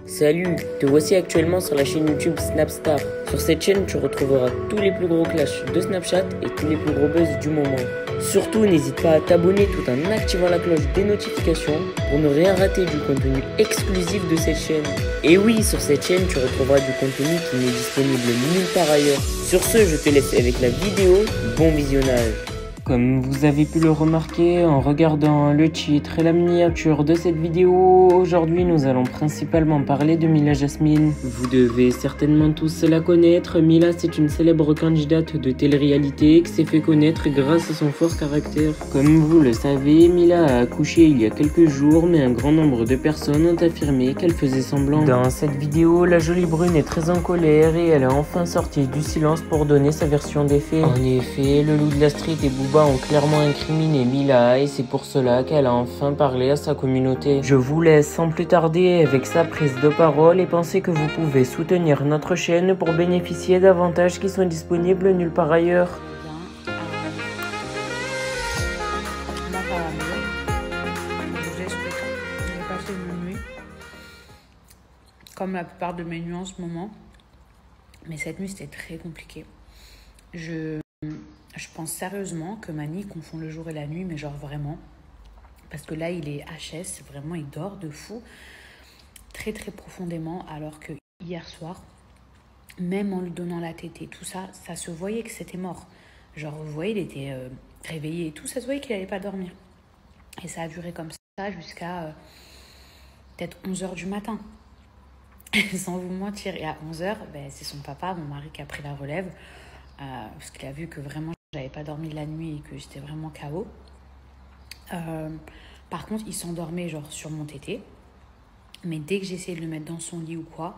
Salut, te voici actuellement sur la chaîne YouTube Snapstar. Sur cette chaîne, tu retrouveras tous les plus gros clashs de Snapchat et tous les plus gros buzz du moment. Surtout, n'hésite pas à t'abonner tout en activant la cloche des notifications pour ne rien rater du contenu exclusif de cette chaîne. Et oui, sur cette chaîne, tu retrouveras du contenu qui n'est disponible nulle part ailleurs. Sur ce, je te laisse avec la vidéo. Bon visionnage. Comme vous avez pu le remarquer en regardant le titre et la miniature de cette vidéo, aujourd'hui nous allons principalement parler de Mila Jasmine. Vous devez certainement tous la connaître. Mila, c'est une célèbre candidate de télé-réalité qui s'est fait connaître grâce à son fort caractère. Comme vous le savez, Mila a accouché il y a quelques jours, mais un grand nombre de personnes ont affirmé qu'elle faisait semblant. Dans cette vidéo, la jolie brune est très en colère et elle a enfin sorti du silence pour donner sa version des faits. En effet, le loup de la street et Booba ont clairement incriminé Mila et c'est pour cela qu'elle a enfin parlé à sa communauté. Je vous laisse sans plus tarder avec sa prise de parole et pensez que vous pouvez soutenir notre chaîne pour bénéficier d'avantages qui sont disponibles nulle part ailleurs. Comme la plupart de mes nuits en ce moment. Mais cette nuit, c'était très compliqué. Je pense sérieusement que Mani confond le jour et la nuit, mais genre vraiment. Parce que là, il est HS, vraiment, il dort de fou. Très, très profondément. Alors que hier soir, même en lui donnant la tétée, tout ça, ça se voyait que c'était mort. Genre, vous voyez, il était réveillé et tout, ça se voyait qu'il n'allait pas dormir. Et ça a duré comme ça jusqu'à peut-être 11h du matin. Sans vous mentir, et à 11h, c'est son papa, mon mari, qui a pris la relève. Parce qu'il a vu que vraiment, j'avais pas dormi la nuit et que j'étais vraiment KO. Par contre, il s'endormait genre sur mon tété. Mais dès que j'essayais de le mettre dans son lit ou quoi,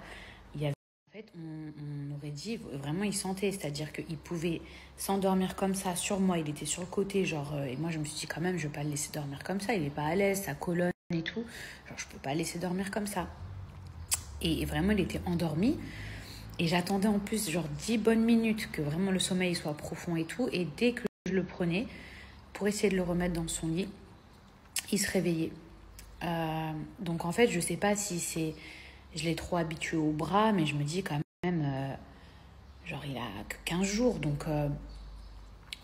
il y avait... En fait, on aurait dit, vraiment, il sentait. C'est-à-dire qu'il pouvait s'endormir comme ça sur moi. Il était sur le côté, genre... et moi, je me suis dit, quand même, je vais pas le laisser dormir comme ça. Il est pas à l'aise, sa colonne et tout. Genre, je peux pas le laisser dormir comme ça. Et vraiment, il était endormi. Et j'attendais en plus genre 10 bonnes minutes que vraiment le sommeil soit profond et tout. Et dès que je le prenais pour essayer de le remettre dans son lit, il se réveillait. Donc en fait, je sais pas si c'est... Je l'ai trop habitué au bras, mais je me dis quand même... genre, il a que 15 jours, donc...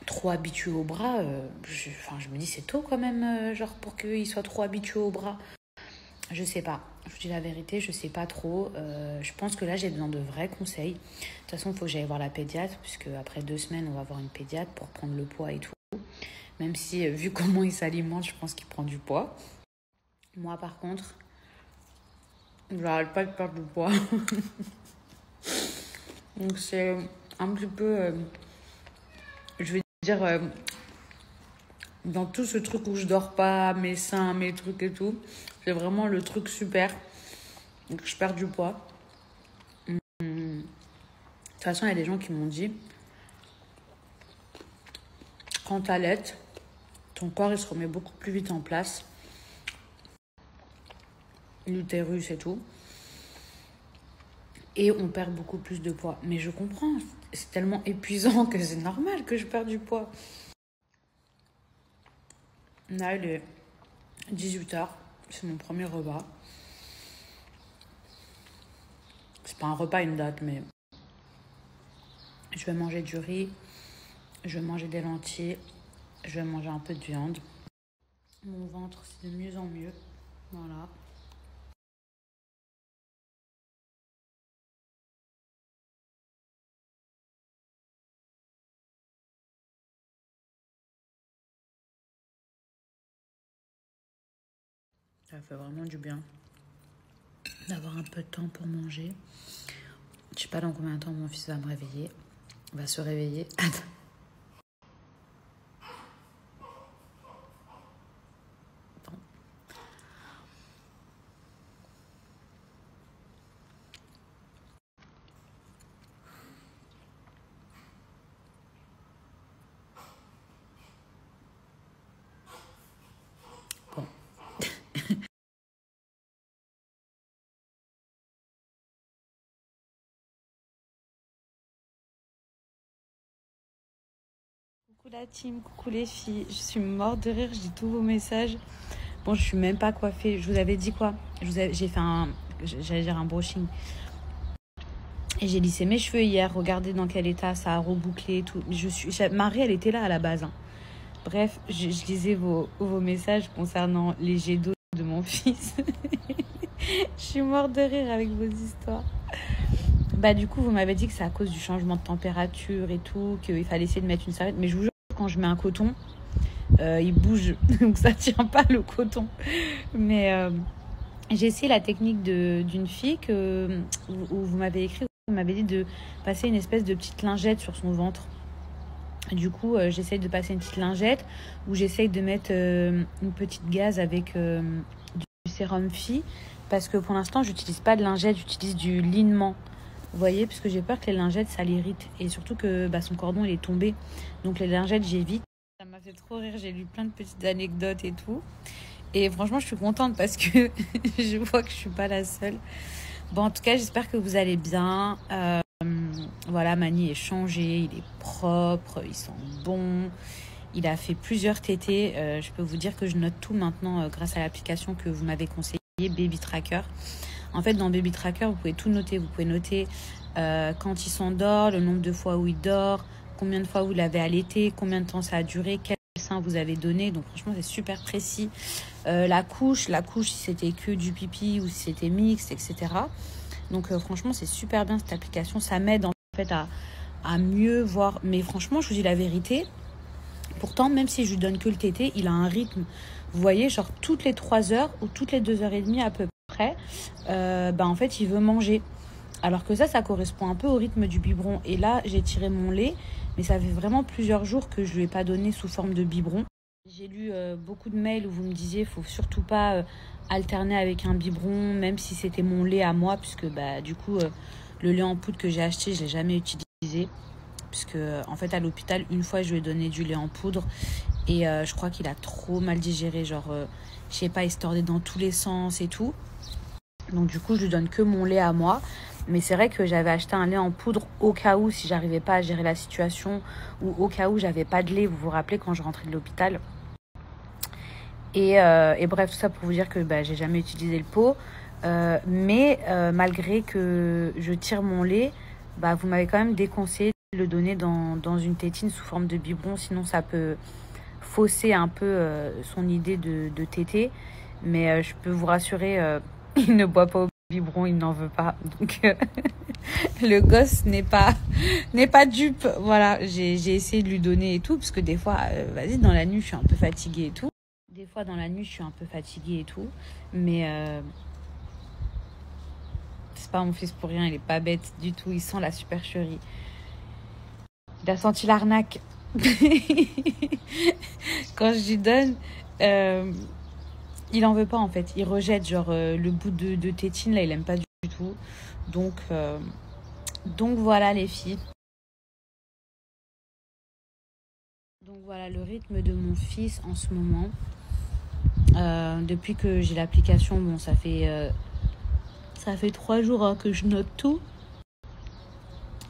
trop habitué au bras, je me dis c'est tôt quand même, genre pour qu'il soit trop habitué au bras. Je sais pas, je vous dis la vérité, je sais pas trop. Je pense que là j'ai besoin de vrais conseils. De toute façon, il faut que j'aille voir la pédiatre, puisque après 2 semaines, on va voir une pédiatre pour prendre le poids et tout. Même si, vu comment il s'alimente, je pense qu'il prend du poids. Moi, par contre, j'arrête pas de perdre du poids. Donc c'est un petit peu, je vais dire, dans tout ce truc où je dors pas, mes seins, mes trucs et tout, c'est vraiment le truc super. Donc je perds du poids. De toute façon, il y a des gens qui m'ont dit, quand t'allaites, ton corps il se remet beaucoup plus vite en place. L'utérus et tout. Et on perd beaucoup plus de poids. Mais je comprends, c'est tellement épuisant que c'est normal que je perde du poids. Là, il est 18h. C'est mon premier repas. C'est pas un repas, une date, mais... Je vais manger du riz. Je vais manger des lentilles. Je vais manger un peu de viande. Mon ventre, c'est de mieux en mieux. Voilà. Ça fait vraiment du bien d'avoir un peu de temps pour manger. Je sais pas dans combien de temps mon fils va me réveiller. Va se réveiller. Attends. Bon. Coucou la team, coucou les filles. Je suis morte de rire, j'ai tous vos messages. Bon, je suis même pas coiffée. Je vous avais dit quoi? J'ai fait un j'allais dire un brushing. Et j'ai lissé mes cheveux hier, regardez dans quel état ça a rebouclé et tout. Marie, elle était là à la base. Hein. Bref, je lisais vos messages concernant les jets d'eau de mon fils. Je suis morte de rire avec vos histoires. Bah du coup, vous m'avez dit que c'est à cause du changement de température et tout, qu'il fallait essayer de mettre une serviette. Mais je vous jure, quand je mets un coton, il bouge. Donc ça tient pas le coton. Mais j'ai essayé la technique d'une fille où vous m'avez écrit. Vous m'avez dit de passer une espèce de petite lingette sur son ventre. Du coup, j'essaye de passer une petite lingette où j'essaye de mettre une petite gaze avec du sérum Phi. Parce que pour l'instant, j'utilise pas de lingette, j'utilise du linement. Vous voyez, parce que j'ai peur que les lingettes, ça l'irrite. Et surtout que son cordon, il est tombé. Donc les lingettes, j'évite. Ça m'a fait trop rire. J'ai lu plein de petites anecdotes et tout. Et franchement, je suis contente parce que je vois que je suis pas la seule. Bon, en tout cas, j'espère que vous allez bien. Voilà, Mani est changé, il est propre, il sent bon. Il a fait plusieurs tétés. Je peux vous dire que je note tout maintenant grâce à l'application que vous m'avez conseillée, Baby Tracker. En fait, dans Baby Tracker, vous pouvez tout noter. Vous pouvez noter quand il s'endort, le nombre de fois où il dort, combien de fois vous l'avez allaité, combien de temps ça a duré, quel sein vous avez donné. Donc franchement, c'est super précis. La couche, si c'était que du pipi ou si c'était mixte, etc. Donc franchement, c'est super bien cette application. Ça m'aide en fait à mieux voir. Mais franchement, je vous dis la vérité. Pourtant, même si je lui donne que le tété, il a un rythme. Vous voyez, genre toutes les 3 heures ou toutes les 2h30 à peu près, en fait, il veut manger. Alors que ça correspond un peu au rythme du biberon. Et là, j'ai tiré mon lait, mais ça fait vraiment plusieurs jours que je ne lui ai pas donné sous forme de biberon. J'ai lu beaucoup de mails où vous me disiez qu'il ne faut surtout pas alterner avec un biberon, même si c'était mon lait à moi, puisque du coup, le lait en poudre que j'ai acheté, je ne l'ai jamais utilisé. Puisque, en fait, à l'hôpital, une fois, je lui ai donné du lait en poudre. Et je crois qu'il a trop mal digéré. Genre, je sais pas, il se tordait dans tous les sens et tout. Donc, du coup, je lui donne que mon lait à moi. Mais c'est vrai que j'avais acheté un lait en poudre au cas où, si j'arrivais pas à gérer la situation, ou au cas où j'avais pas de lait. Vous vous rappelez quand je rentrais de l'hôpital. Et bref, tout ça pour vous dire que j'ai jamais utilisé le pot. Mais malgré que je tire mon lait, vous m'avez quand même déconseillé de le donner dans une tétine sous forme de biberon. Sinon, ça peut fausser un peu son idée de tété. Mais je peux vous rassurer, il ne boit pas au biberon, il n'en veut pas. Donc, le gosse n'est pas dupe. Voilà, j'ai essayé de lui donner et tout. Parce que des fois, dans la nuit, je suis un peu fatiguée et tout. Mais c'est pas mon fils pour rien, il est pas bête du tout. Il sent la supercherie. Il a senti l'arnaque. Quand je lui donne, il en veut pas en fait. Il rejette le bout de tétine, là, il aime pas du tout. Donc voilà les filles. Donc voilà le rythme de mon fils en ce moment. Depuis que j'ai l'application, bon, ça fait 3 jours que je note tout.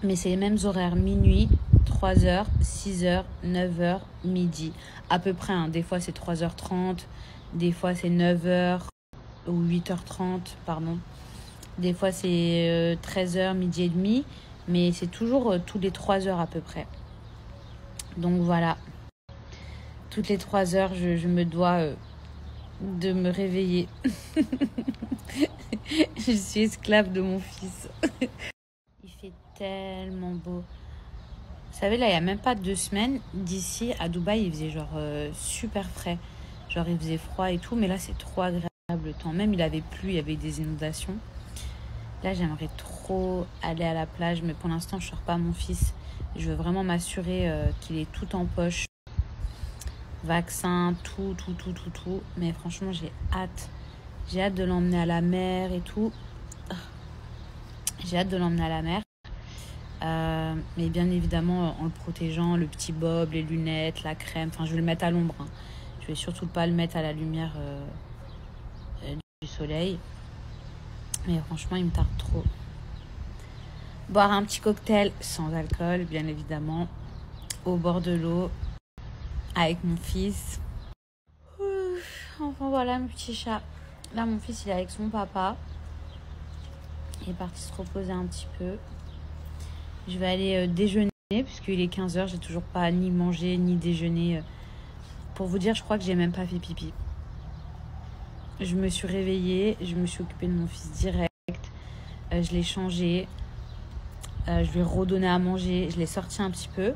Mais c'est les mêmes horaires, minuit, 3h, 6h, 9h, midi. À peu près, hein. Des fois c'est 3h30, des fois c'est 9h ou 8h30, pardon. Des fois c'est 13h, midi et demi. Mais c'est toujours tous les 3 heures à peu près. Donc voilà. Toutes les 3 heures, je me dois de me réveiller. Je suis esclave de mon fils. Il fait tellement beau. Vous savez, là, il n'y a même pas 2 semaines, d'ici à Dubaï, il faisait super frais. Genre, il faisait froid et tout, mais là, c'est trop agréable le temps. Même, il avait plu, il y avait des inondations. Là, j'aimerais trop aller à la plage, mais pour l'instant, je ne sors pas mon fils. Je veux vraiment m'assurer qu'il est tout en poche. Vaccin, tout. Mais franchement, j'ai hâte. J'ai hâte de l'emmener à la mer et tout. J'ai hâte de l'emmener à la mer. Mais bien évidemment, en le protégeant, le petit bob, les lunettes, la crème. Enfin, je vais le mettre à l'ombre. Hein. Je vais surtout pas le mettre à la lumière du soleil. Mais franchement, il me tarde trop. Boire un petit cocktail sans alcool, bien évidemment. Au bord de l'eau. Avec mon fils. Enfin voilà, mon petit chat. Là, mon fils, il est avec son papa. Il est parti se reposer un petit peu. Je vais aller déjeuner puisqu'il est 15h. J'ai toujours pas ni mangé ni déjeuné. Pour vous dire, je crois que j'ai même pas fait pipi. Je me suis réveillée, je me suis occupée de mon fils direct. Je l'ai changé. Je lui ai redonné à manger. Je l'ai sorti un petit peu.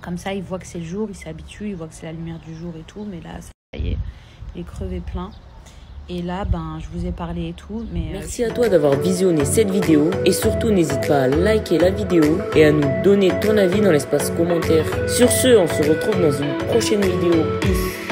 Comme ça, il voit que c'est le jour, il s'habitue, il voit que c'est la lumière du jour et tout. Mais là, ça y est, il est crevé plein. Et là, je vous ai parlé et tout. Mais merci à toi d'avoir visionné cette vidéo. Et surtout, n'hésite pas à liker la vidéo et à nous donner ton avis dans l'espace commentaire. Sur ce, on se retrouve dans une prochaine vidéo. Peace.